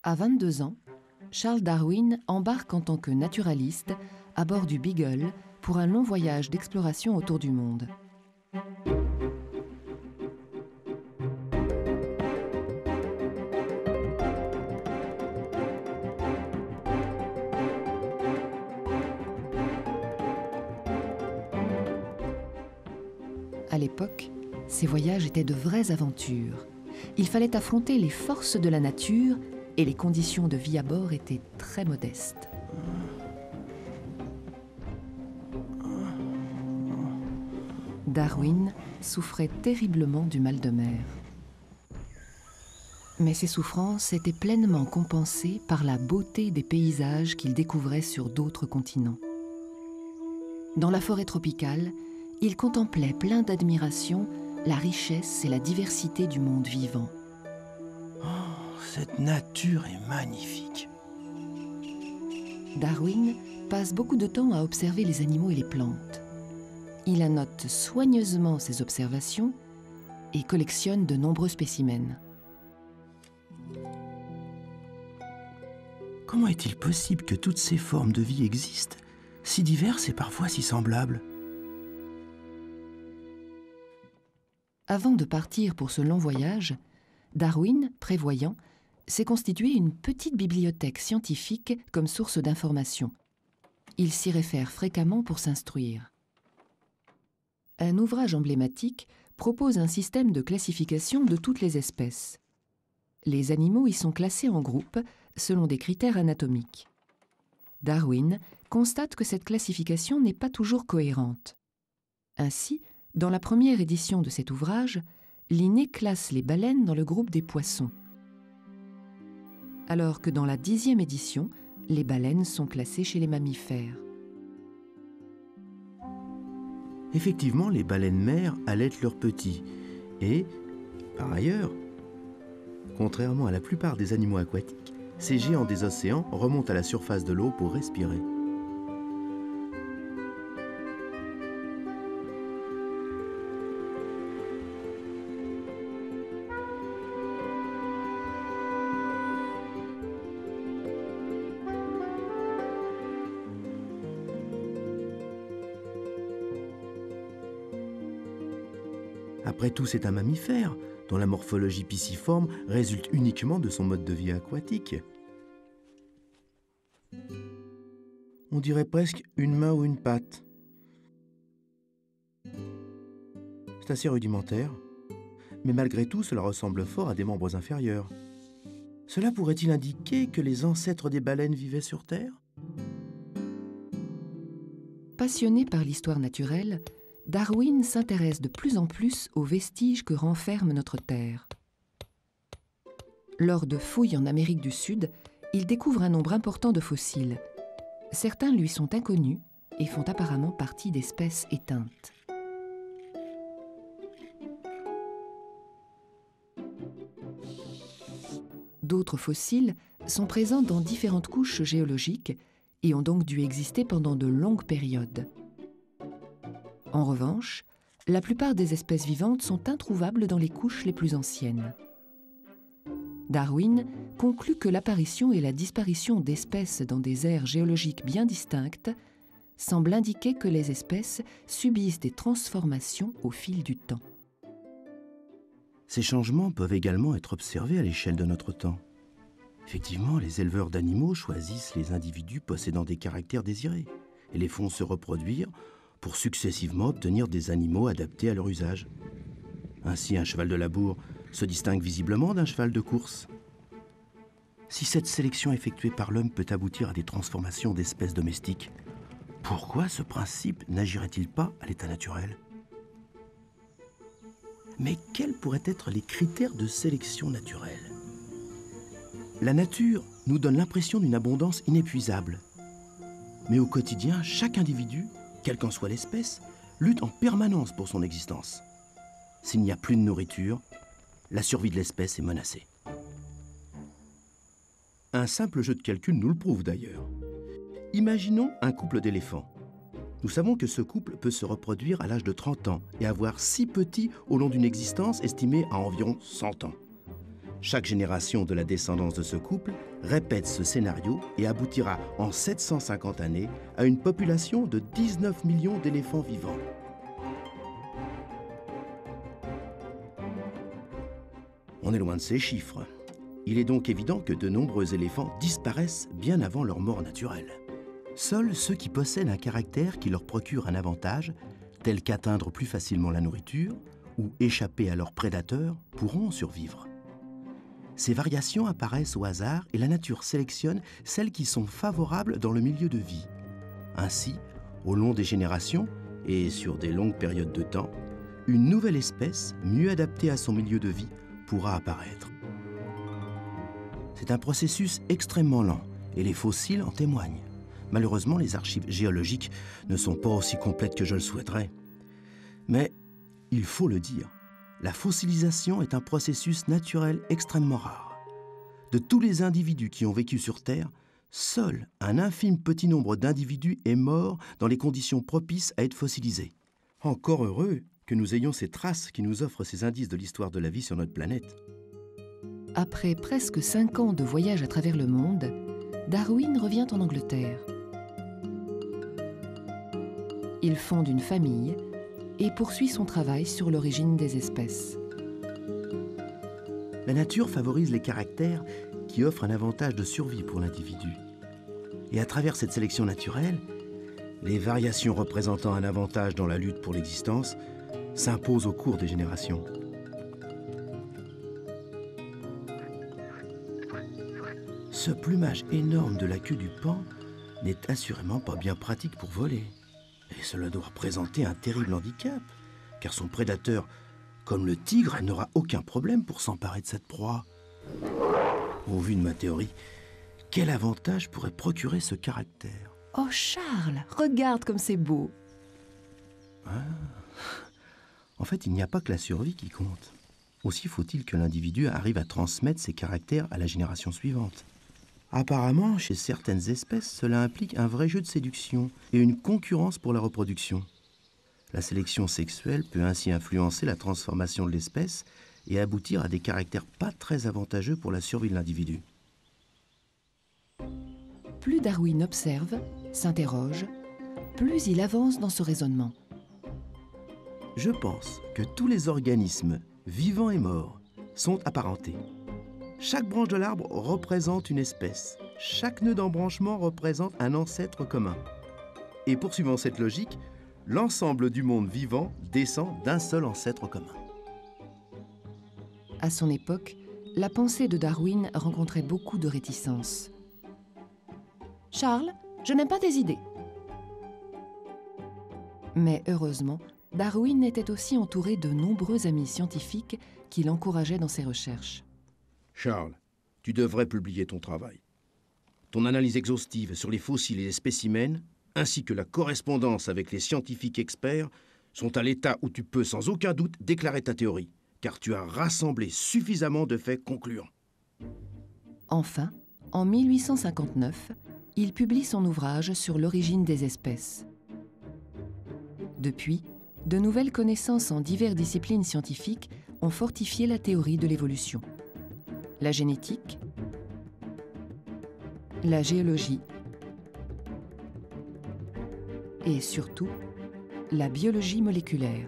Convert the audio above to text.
À 22 ans, Charles Darwin embarque en tant que naturaliste à bord du Beagle pour un long voyage d'exploration autour du monde. À l'époque, ces voyages étaient de vraies aventures. Il fallait affronter les forces de la nature et les conditions de vie à bord étaient très modestes. Darwin souffrait terriblement du mal de mer. Mais ses souffrances étaient pleinement compensées par la beauté des paysages qu'il découvrait sur d'autres continents. Dans la forêt tropicale, il contemplait plein d'admiration la richesse et la diversité du monde vivant. Oh, cette nature est magnifique. Darwin passe beaucoup de temps à observer les animaux et les plantes. Il annote soigneusement ses observations et collectionne de nombreux spécimens. Comment est-il possible que toutes ces formes de vie existent, si diverses et parfois si semblables ? Avant de partir pour ce long voyage, Darwin, prévoyant, s'est constitué une petite bibliothèque scientifique comme source d'information. Il s'y réfère fréquemment pour s'instruire. Un ouvrage emblématique propose un système de classification de toutes les espèces. Les animaux y sont classés en groupes selon des critères anatomiques. Darwin constate que cette classification n'est pas toujours cohérente. Ainsi, dans la première édition de cet ouvrage, Linné classe les baleines dans le groupe des poissons, alors que dans la 10e édition, les baleines sont classées chez les mammifères. Effectivement, les baleines mères allaitent leurs petits. Et, par ailleurs, contrairement à la plupart des animaux aquatiques, ces géants des océans remontent à la surface de l'eau pour respirer. Après tout, c'est un mammifère, dont la morphologie pisciforme résulte uniquement de son mode de vie aquatique. On dirait presque une main ou une patte. C'est assez rudimentaire, mais malgré tout, cela ressemble fort à des membres inférieurs. Cela pourrait-il indiquer que les ancêtres des baleines vivaient sur Terre ? Passionné par l'histoire naturelle, Darwin s'intéresse de plus en plus aux vestiges que renferme notre Terre. Lors de fouilles en Amérique du Sud, il découvre un nombre important de fossiles. Certains lui sont inconnus et font apparemment partie d'espèces éteintes. D'autres fossiles sont présents dans différentes couches géologiques et ont donc dû exister pendant de longues périodes. En revanche, la plupart des espèces vivantes sont introuvables dans les couches les plus anciennes. Darwin conclut que l'apparition et la disparition d'espèces dans des aires géologiques bien distinctes semblent indiquer que les espèces subissent des transformations au fil du temps. Ces changements peuvent également être observés à l'échelle de notre temps. Effectivement, les éleveurs d'animaux choisissent les individus possédant des caractères désirés et les font se reproduire pour successivement obtenir des animaux adaptés à leur usage. Ainsi, un cheval de labour se distingue visiblement d'un cheval de course. Si cette sélection effectuée par l'homme peut aboutir à des transformations d'espèces domestiques, pourquoi ce principe n'agirait-il pas à l'état naturel ? Mais quels pourraient être les critères de sélection naturelle ? La nature nous donne l'impression d'une abondance inépuisable. Mais au quotidien, chaque individu, quelle qu'en soit l'espèce, lutte en permanence pour son existence. S'il n'y a plus de nourriture, la survie de l'espèce est menacée. Un simple jeu de calcul nous le prouve d'ailleurs. Imaginons un couple d'éléphants. Nous savons que ce couple peut se reproduire à l'âge de 30 ans et avoir 6 petits au long d'une existence estimée à environ 100 ans. Chaque génération de la descendance de ce couple répète ce scénario et aboutira en 750 années à une population de 19 millions d'éléphants vivants. On est loin de ces chiffres. Il est donc évident que de nombreux éléphants disparaissent bien avant leur mort naturelle. Seuls ceux qui possèdent un caractère qui leur procure un avantage, tel qu'atteindre plus facilement la nourriture ou échapper à leurs prédateurs, pourront survivre. Ces variations apparaissent au hasard et la nature sélectionne celles qui sont favorables dans le milieu de vie. Ainsi, au long des générations et sur des longues périodes de temps, une nouvelle espèce, mieux adaptée à son milieu de vie, pourra apparaître. C'est un processus extrêmement lent et les fossiles en témoignent. Malheureusement, les archives géologiques ne sont pas aussi complètes que je le souhaiterais. Mais il faut le dire, la fossilisation est un processus naturel extrêmement rare. De tous les individus qui ont vécu sur Terre, seul un infime petit nombre d'individus est mort dans les conditions propices à être fossilisés. Encore heureux que nous ayons ces traces qui nous offrent ces indices de l'histoire de la vie sur notre planète. Après presque 5 ans de voyage à travers le monde, Darwin revient en Angleterre. Il fonde une famille et poursuit son travail sur l'origine des espèces. La nature favorise les caractères qui offrent un avantage de survie pour l'individu. Et à travers cette sélection naturelle, les variations représentant un avantage dans la lutte pour l'existence s'imposent au cours des générations. Ce plumage énorme de la queue du paon n'est assurément pas bien pratique pour voler. Et cela doit représenter un terrible handicap, car son prédateur, comme le tigre, n'aura aucun problème pour s'emparer de cette proie. Au vu de ma théorie, quel avantage pourrait procurer ce caractère? Oh Charles, regarde comme c'est beau! En fait, il n'y a pas que la survie qui compte. Aussi faut-il que l'individu arrive à transmettre ses caractères à la génération suivante. Apparemment, chez certaines espèces, cela implique un vrai jeu de séduction et une concurrence pour la reproduction. La sélection sexuelle peut ainsi influencer la transformation de l'espèce et aboutir à des caractères pas très avantageux pour la survie de l'individu. Plus Darwin observe, s'interroge, plus il avance dans ce raisonnement. Je pense que tous les organismes, vivants et morts, sont apparentés. Chaque branche de l'arbre représente une espèce. Chaque nœud d'embranchement représente un ancêtre commun. Et poursuivant cette logique, l'ensemble du monde vivant descend d'un seul ancêtre commun. À son époque, la pensée de Darwin rencontrait beaucoup de réticences. « Charles, je n'aime pas tes idées. » Mais heureusement, Darwin était aussi entouré de nombreux amis scientifiques qui l'encourageaient dans ses recherches. Charles, tu devrais publier ton travail. Ton analyse exhaustive sur les fossiles et les spécimens, ainsi que la correspondance avec les scientifiques experts, sont à l'état où tu peux sans aucun doute déclarer ta théorie, car tu as rassemblé suffisamment de faits concluants. Enfin, en 1859, il publie son ouvrage sur l'origine des espèces. Depuis, de nouvelles connaissances en diverses disciplines scientifiques ont fortifié la théorie de l'évolution. La génétique, la géologie et surtout la biologie moléculaire.